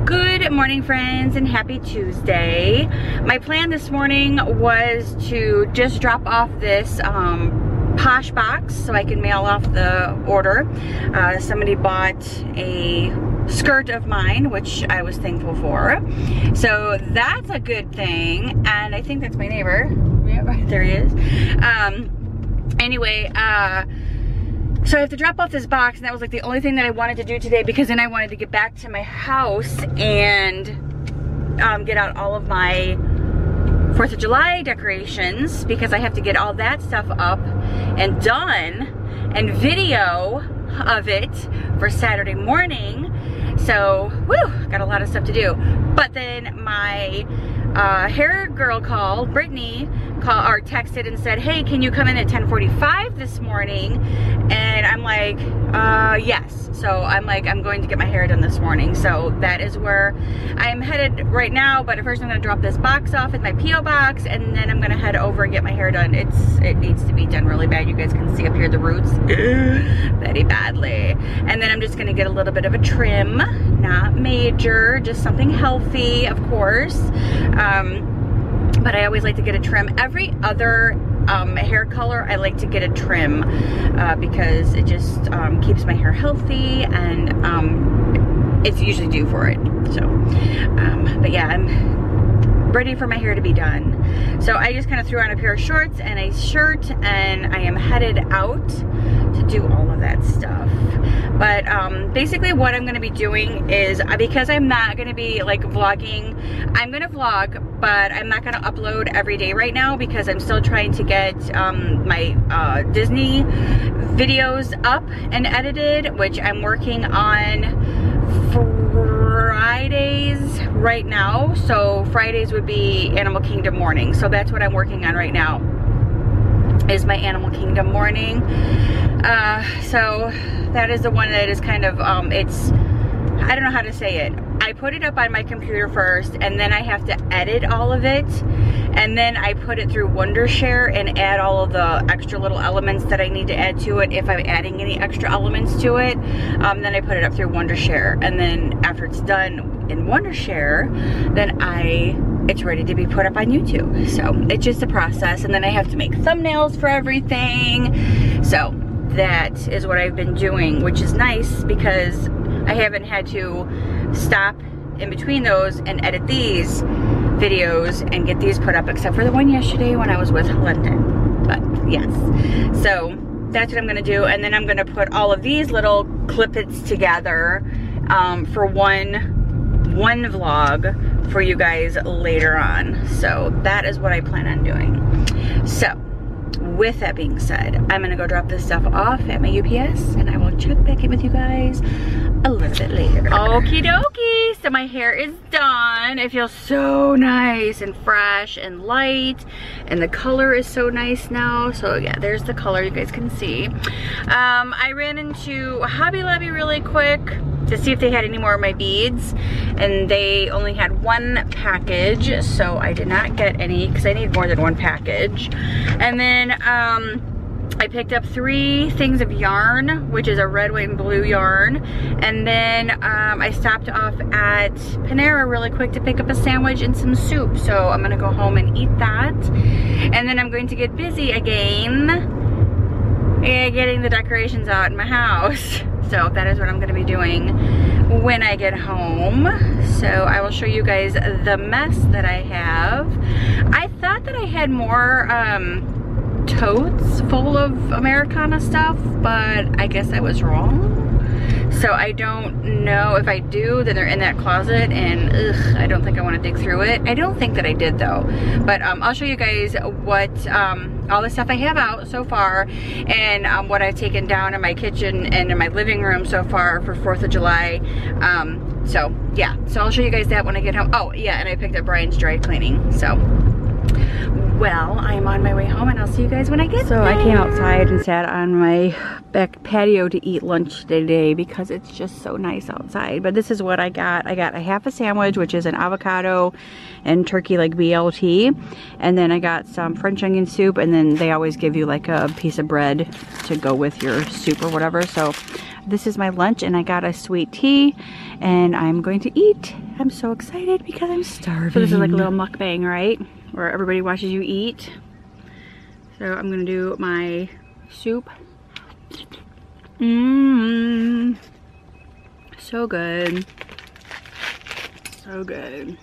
Good morning, friends, and happy Tuesday. My plan this morning was to just drop off this Posh box so I can mail off the order. Somebody bought a skirt of mine, which I was thankful for. So that's a good thing, and I think that's my neighbor. Yeah, right there he is. Anyway, so I have to drop off this box, and that was like the only thing that I wanted to do today, because then I wanted to get back to my house and get out all of my 4th of July decorations, because I have to get all that stuff up and done and video of it for Saturday morning. So, woo, got a lot of stuff to do. But then my hair girl called, Brittany, or texted and said, hey, can you come in at 10:45 this morning? And I'm like, yes. So I'm like, I'm going to get my hair done this morning. So that is where I'm headed right now. But first I'm gonna drop this box off at my P.O. box, and then I'm gonna head over and get my hair done. It needs to be done really bad. You guys can see up here the roots very badly. And then I'm just gonna get a little bit of a trim, not major, just something healthy, of course. But I always like to get a trim. Every other hair color, I like to get a trim because it just keeps my hair healthy, and it's usually due for it. So, but yeah, I'm ready for my hair to be done. So I just kind of threw on a pair of shorts and a shirt, and I am headed out to do all of that stuff. But basically what I'm gonna be doing is, because I'm not gonna be like vlogging, I'm gonna vlog, but I'm not gonna upload every day right now, because I'm still trying to get my Disney videos up and edited, which I'm working on Fridays right now. So Fridays would be Animal Kingdom morning. So that's what I'm working on right now, is my Animal Kingdom morning. So that is the one that is kind of, it's, I don't know how to say it. I put it up on my computer first, and then I have to edit all of it, and then I put it through Wondershare and add all of the extra little elements that I need to add to it, if I'm adding any extra elements to it. Then I put it up through Wondershare, and then after it's done in Wondershare, then it's ready to be put up on YouTube. So it's just a process, and then I have to make thumbnails for everything. So that is what I've been doing, which is nice, because I haven't had to stop in between those and edit these videos and get these put up, except for the one yesterday when I was with London. But yes, so that's what I'm gonna do. And then I'm gonna put all of these little clippets together for one vlog for you guys later on. So that is what I plan on doing. So with that being said, I'm gonna go drop this stuff off at my UPS, and I will check back in with you guys a little bit later. Okie dokie, so my hair is done. It feels so nice and fresh and light, and the color is so nice now. So yeah, there's the color, you guys can see. I ran into Hobby Lobby really quick to see if they had any more of my beads, and they only had one package, so I did not get any, because I need more than one package. And then I picked up 3 things of yarn, which is a red, white, and blue yarn. And then I stopped off at Panera really quick to pick up a sandwich and some soup. So I'm gonna go home and eat that. And then I'm going to get busy again getting the decorations out in my house. So that is what I'm gonna be doing when I get home. So I will show you guys the mess that I have. I thought that I had more totes full of Americana stuff, but I guess I was wrong. So I don't know. If I do, then they're in that closet, and ugh, I don't think I want to dig through it. I don't think that I did though, but I'll show you guys what all the stuff I have out so far, and what I've taken down in my kitchen and in my living room so far for 4th of July. So yeah, so I'll show you guys that when I get home. Oh yeah, and I picked up Brian's dry cleaning. So Well, I'm on my way home and I'll see you guys when I get there. So I came outside and sat on my back patio to eat lunch today because it's just so nice outside. But this is what I got. I got a half a sandwich, which is an avocado and turkey like BLT. And then I got some French onion soup, and then they always give you like a piece of bread to go with your soup or whatever. So this is my lunch, and I got a sweet tea and I'm going to eat. I'm so excited because I'm starving. So this is like a little mukbang, right? Where everybody watches you eat. So I'm gonna do my soup. Mmm. So good. So good.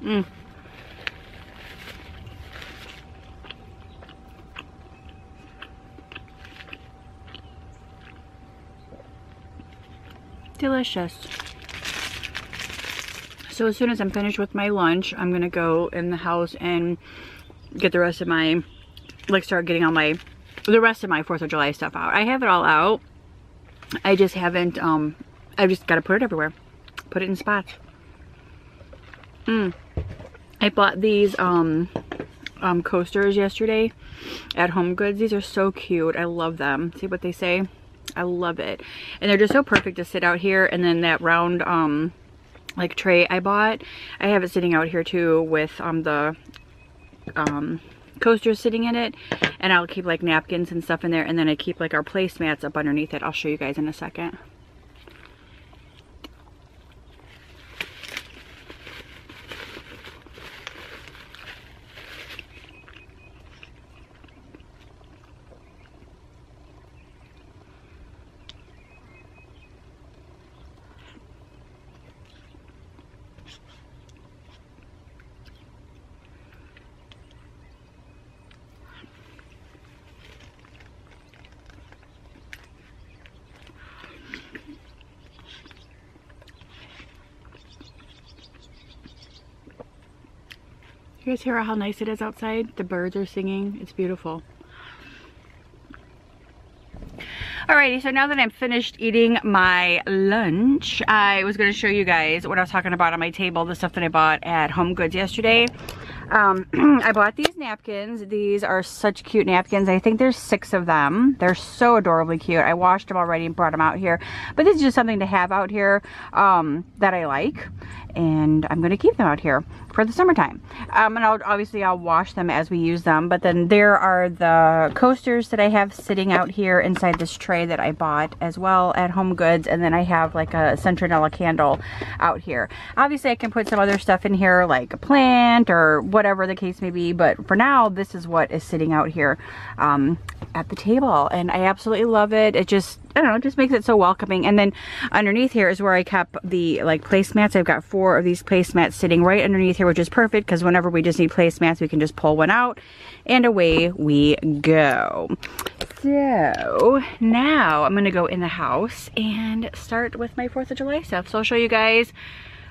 Mmm. Delicious. So as soon as I'm finished with my lunch, I'm gonna go in the house and get the rest of my, like start getting all my, the rest of my 4th of July stuff out. I have it all out. I just haven't, I've just gotta put it everywhere. Put it in spots. I bought these coasters yesterday at Home Goods. These are so cute. I love them. See what they say? I love it. And they're just so perfect to sit out here. And then that round like tray I bought, I have it sitting out here too with the coasters sitting in it. And I'll keep like napkins and stuff in there, and then I keep like our placemats up underneath it. I'll show you guys in a second. You guys hear how nice it is outside? The birds are singing. It's beautiful. Alrighty, so now that I'm finished eating my lunch, I was going to show you guys what I was talking about on my table, the stuff that I bought at Home Goods yesterday. I bought these napkins. These are such cute napkins. I think there's 6 of them. They're so adorably cute. I washed them already and brought them out here. But this is just something to have out here that I like. And I'm going to keep them out here for the summertime. And I'll wash them as we use them. But then there are the coasters that I have sitting out here inside this tray that I bought as well at Home Goods. And then I have like a Centronella candle out here. Obviously I can put some other stuff in here like a plant or whatever the case may be. But for now, this is what is sitting out here at the table. And I absolutely love it. It just, I don't know, it just makes it so welcoming. And then underneath here is where I kept the like placemats. I've got 4 of these placemats sitting right underneath here, which is perfect because whenever we just need placemats, we can just pull one out and away we go. So now I'm gonna go in the house and start with my 4th of July stuff. So I'll show you guys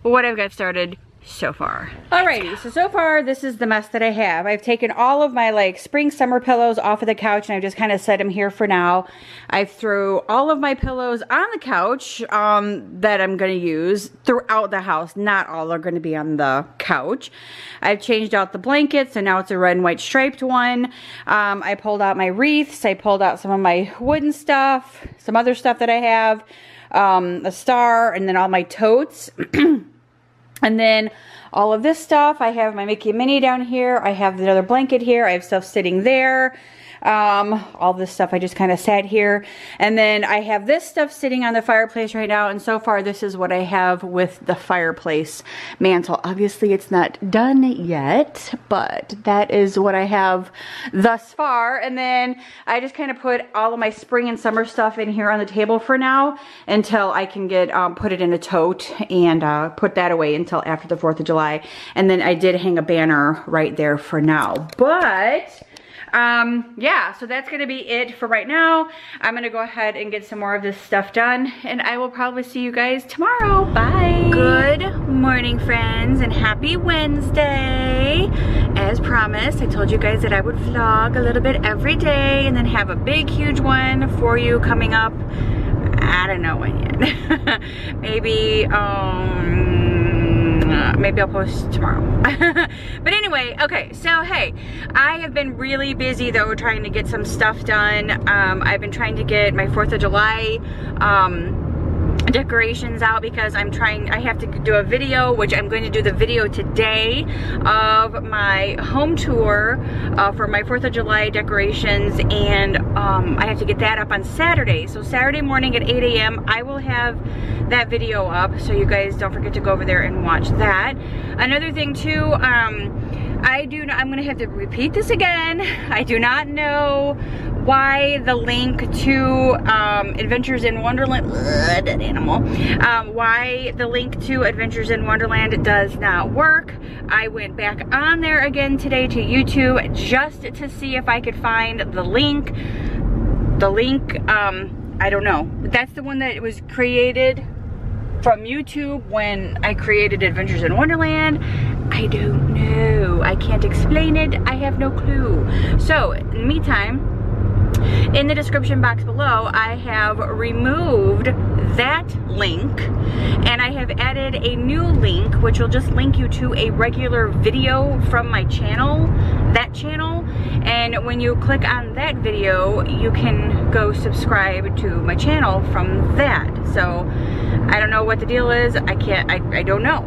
what I've got started so far. Alrighty, so far this is the mess that I have. I've taken all of my like spring summer pillows off of the couch and I've just kind of set them here for now. I threw all of my pillows on the couch that I'm going to use throughout the house. Not all are going to be on the couch. I've changed out the blankets, so now it's a red and white striped one. I pulled out my wreaths. I pulled out some of my wooden stuff, some other stuff that I have, a star, and then all my totes. And then all of this stuff, I have my Mickey and Minnie down here. I have the other blanket here. I have stuff sitting there. All this stuff I just kind of sat here. And then I have this stuff sitting on the fireplace right now. And so far, this is what I have with the fireplace mantle. Obviously, it's not done yet, but that is what I have thus far. And then I just kind of put all of my spring and summer stuff in here on the table for now until I can get, put it in a tote and put that away until after the 4th of July. And then I did hang a banner right there for now. But yeah, so that's gonna be it for right now. I'm gonna go ahead and get some more of this stuff done, and I will probably see you guys tomorrow. Bye. Good morning, friends, and happy Wednesday. As promised, I told you guys that I would vlog a little bit every day and then have a big huge one for you coming up. I don't know when yet. Maybe Maybe I'll post tomorrow. But anyway, okay, so hey, I have been really busy though trying to get some stuff done. I've been trying to get my 4th of July decorations out because I have to do a video, which I'm going to do the video today of my home tour for my 4th of July decorations, and I have to get that up on Saturday. So Saturday morning at 8 a.m. I will have that video up, so you guys don't forget to go over there and watch that. Another thing too, I'm gonna have to repeat this again. I do not know why the link to Adventures in Wonderland, that animal, why the link to Adventures in Wonderland does not work. I went back on there again today to YouTube just to see if I could find the link. I don't know. That's the one that was created from YouTube when I created Adventures in Wonderland. I don't know. I can't explain it. I have no clue. So, in the meantime, in the description box below, I have removed that link and I have added a new link which will just link you to a regular video from my channel, that channel, and when you click on that video you can go subscribe to my channel from that. So I don't know what the deal is. I don't know.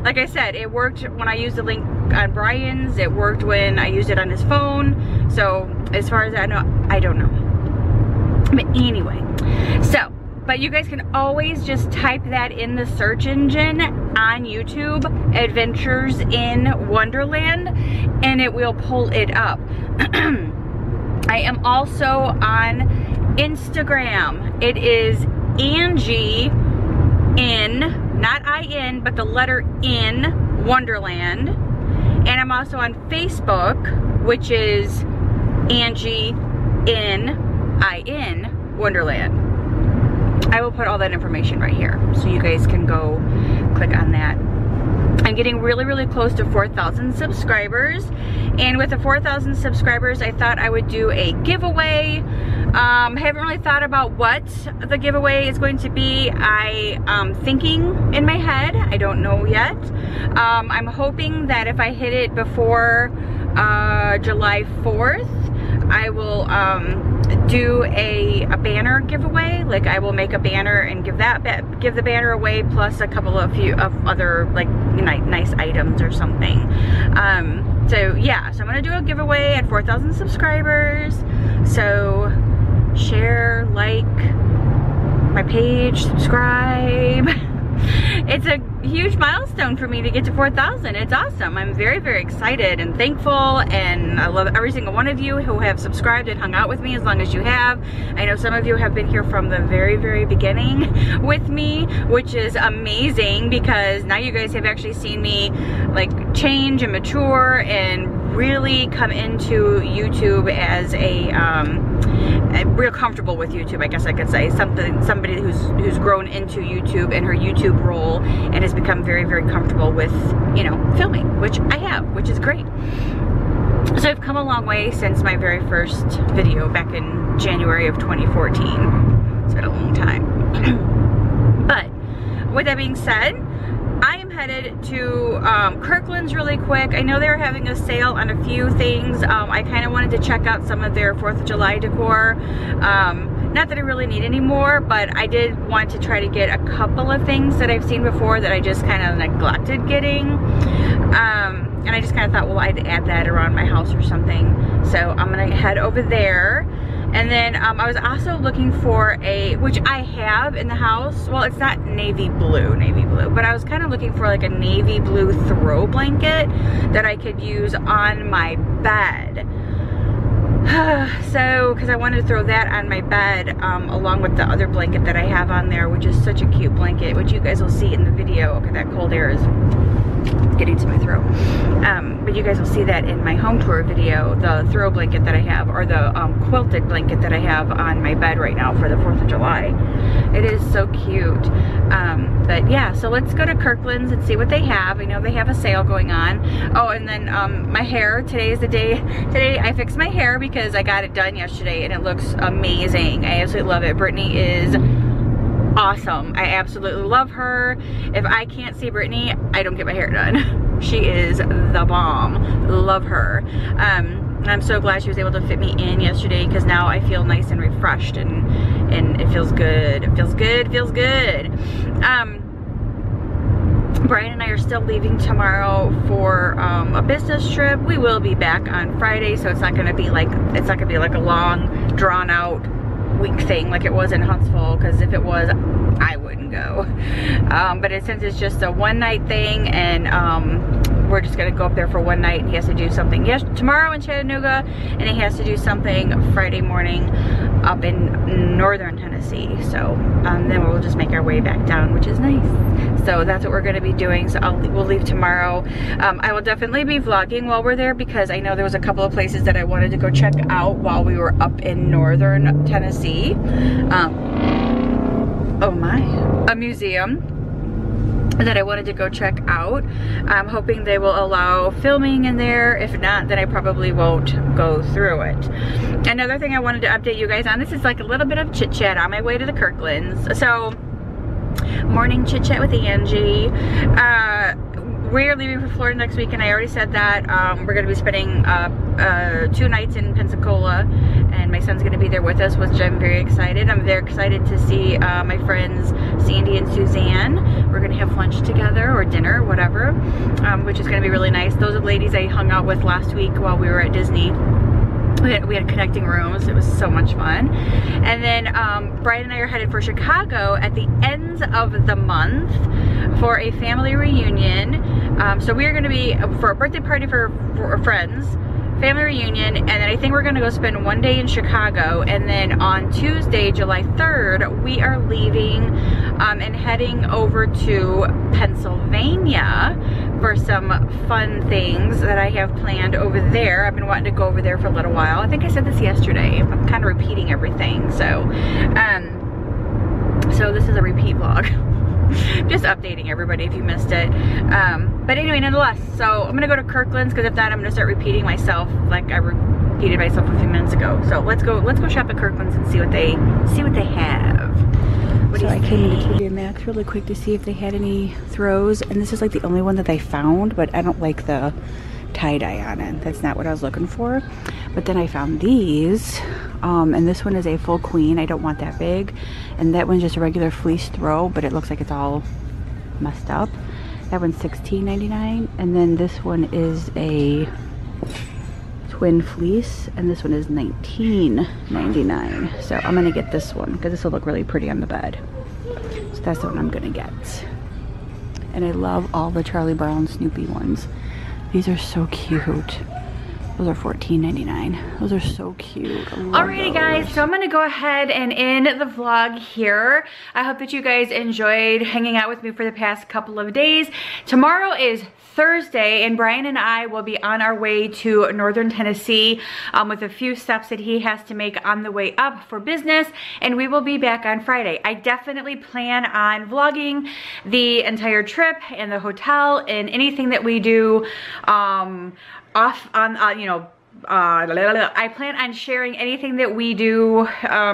Like I said, it worked when I used the link on Brian's. It worked when I used it on his phone. So as far as I know, I don't know. But anyway, so, but you guys can always just type that in the search engine on YouTube, Adventures in Wonderland, and it will pull it up. I am also on Instagram. It is Angie in, not I-N, but the letter in Wonderland. And I'm also on Facebook, which is Angie in I-N Wonderland. I will put all that information right here so you guys can go click on that. I'm getting really close to 4,000 subscribers, and with the 4,000 subscribers I thought I would do a giveaway. Haven't really thought about what the giveaway is going to be. I'm thinking in my head, I don't know yet. I'm hoping that if I hit it before July 4th, I will do a banner giveaway. Like I will make a banner and give the banner away, plus a couple of other like nice items or something. So yeah, so I'm gonna do a giveaway at 4,000 subscribers. So share, like my page, subscribe. It's a huge milestone for me to get to 4,000. It's awesome. I'm very excited and thankful, and I love every single one of you who have subscribed and hung out with me as long as you have. I know some of you have been here from the very beginning with me, which is amazing because now you guys have actually seen me like change and mature and really come into YouTube as a real comfortable with YouTube, I guess I could say. Somebody who's grown into YouTube and her YouTube role and has become very comfortable with, you know, filming, which I have, which is great. So I've come a long way since my very first video back in January of 2014. It's been a long time. But with that being said, I am headed to Kirkland's really quick. I know they're having a sale on a few things. I kind of wanted to check out some of their 4th of July decor. Not that I really need any more, but I did want to try to get a couple of things that I've seen before that I just kind of neglected getting. And I just kind of thought, well, I'd add that around my house or something. So I'm gonna head over there. And then I was also looking for which I have in the house. Well, it's not navy blue, but I was kind of looking for like a navy blue throw blanket that I could use on my bed. So, because I wanted to throw that on my bed along with the other blanket that I have on there, which is such a cute blanket, which you guys will see in the video. Okay, that cold air is getting to my throat. But you guys will see that in my home tour video, the throw blanket that I have, or the quilted blanket that I have on my bed right now for the 4th of July. It is so cute. But yeah, so let's go to Kirkland's and see what they have. I know they have a sale going on. Oh, and then my hair, today is the day. Today I fixed my hair because I got it done yesterday and it looks amazing. I absolutely love it. Brittany is awesome. I absolutely love her. If I can't see Brittany, I don't get my hair done. She is the bomb. Love her. I'm so glad she was able to fit me in yesterday, because now I feel nice and refreshed, and it feels good. It feels good, feels good. Brian and I are still leaving tomorrow for a business trip. We will be back on Friday, so it's not gonna be like a long, drawn out week thing like it was in Huntsville, because if it was, I wouldn't go. But since it's just a one-night thing, and we're just gonna go up there for one night, and he has to do something tomorrow in Chattanooga, and he has to do something Friday morning up in northern Tennessee. So then we'll just make our way back down, which is nice. So that's what we're gonna be doing. So we'll leave tomorrow. I will definitely be vlogging while we're there, because I know there was a couple of places that I wanted to go check out while we were up in northern Tennessee. Oh my, a museum that I wanted to go check out. I'm hoping they will allow filming in there. If not, then I probably won't go through it. Another thing I wanted to update you guys on, this is like a little bit of chit chat on my way to the Kirklands. So, morning chit chat with Angie. We are leaving for Florida next week, and I already said that. We're gonna be spending 2 nights in Pensacola, and my son's gonna be there with us, which I'm very excited. I'm very excited to see my friends Sandy and Suzanne. We're gonna have lunch together, or dinner, whatever, which is gonna be really nice. Those are the ladies I hung out with last week while we were at Disney. We had connecting rooms. It was so much fun. And then Brian and I are headed for Chicago at the end of the month for a family reunion. So we are going to be for a birthday party for friends, family reunion, and then I think we're going to go spend one day in Chicago, and then on Tuesday, July 3rd, we are leaving and heading over to Pennsylvania for some fun things that I have planned over there. I've been wanting to go over there for a little while. I think I said this yesterday. I'm kind of repeating everything, so so this is a repeat vlog. Just updating everybody if you missed it. But anyway, nonetheless, so I'm gonna go to Kirkland's, because if not, I'm gonna start repeating myself like I repeated myself a few minutes ago. So let's go shop at Kirkland's and see what they have. So I came into TJ Maxx really quick to see if they had any throws, and this is like the only one that they found, but I don't like the tie-dye on it. That's not what I was looking for. But then I found these, and this one is a full queen. I don't want that big, and that one's just a regular fleece throw, but it looks like it's all messed up. That one's $16.99, and then this one is a twin fleece, and this one is $19.99. So I'm gonna get this one because this will look really pretty on the bed. So that's the one I'm gonna get. And I love all the Charlie Brown Snoopy ones. These are so cute. Those are $14.99. Those are so cute. Alrighty guys, so I'm gonna go ahead and end the vlog here. I hope that you guys enjoyed hanging out with me for the past couple of days. Tomorrow is Thursday, and Brian and I will be on our way to northern Tennessee with a few stops that he has to make on the way up for business, and we will be back on Friday. I definitely plan on vlogging the entire trip and the hotel and anything that we do off on, I plan on sharing anything that we do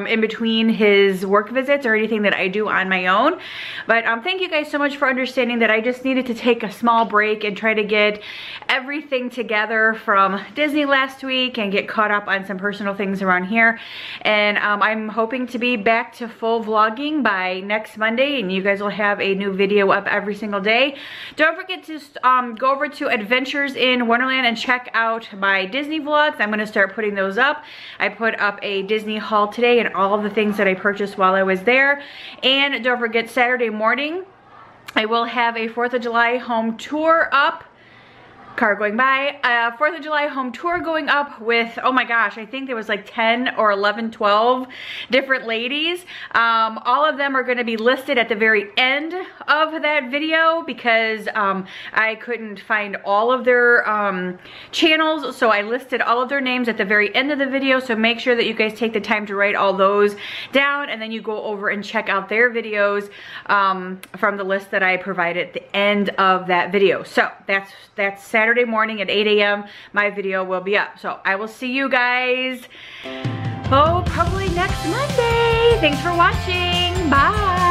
in between his work visits or anything that I do on my own. But thank you guys so much for understanding that I just needed to take a small break and try to get everything together from Disney last week and get caught up on some personal things around here. And I'm hoping to be back to full vlogging by next Monday, and you guys will have a new video up every single day. Don't forget to go over to Adventures in Wonderland and check out my Disney vlogs. I'm going to start putting those up. I put up a Disney haul today and all of the things that I purchased while I was there. And don't forget, Saturday morning I will have a 4th of July home tour up. Car going by. 4th of July home tour going up with, oh my gosh, I think there was like 10 or 11, 12 different ladies. All of them are going to be listed at the very end of that video because I couldn't find all of their channels, so I listed all of their names at the very end of the video. So make sure that you guys take the time to write all those down, and then you go over and check out their videos from the list that I provided at the end of that video. So that's Saturday morning at 8 a.m. my video will be up. So I will see you guys, probably next Monday. Thanks for watching. Bye.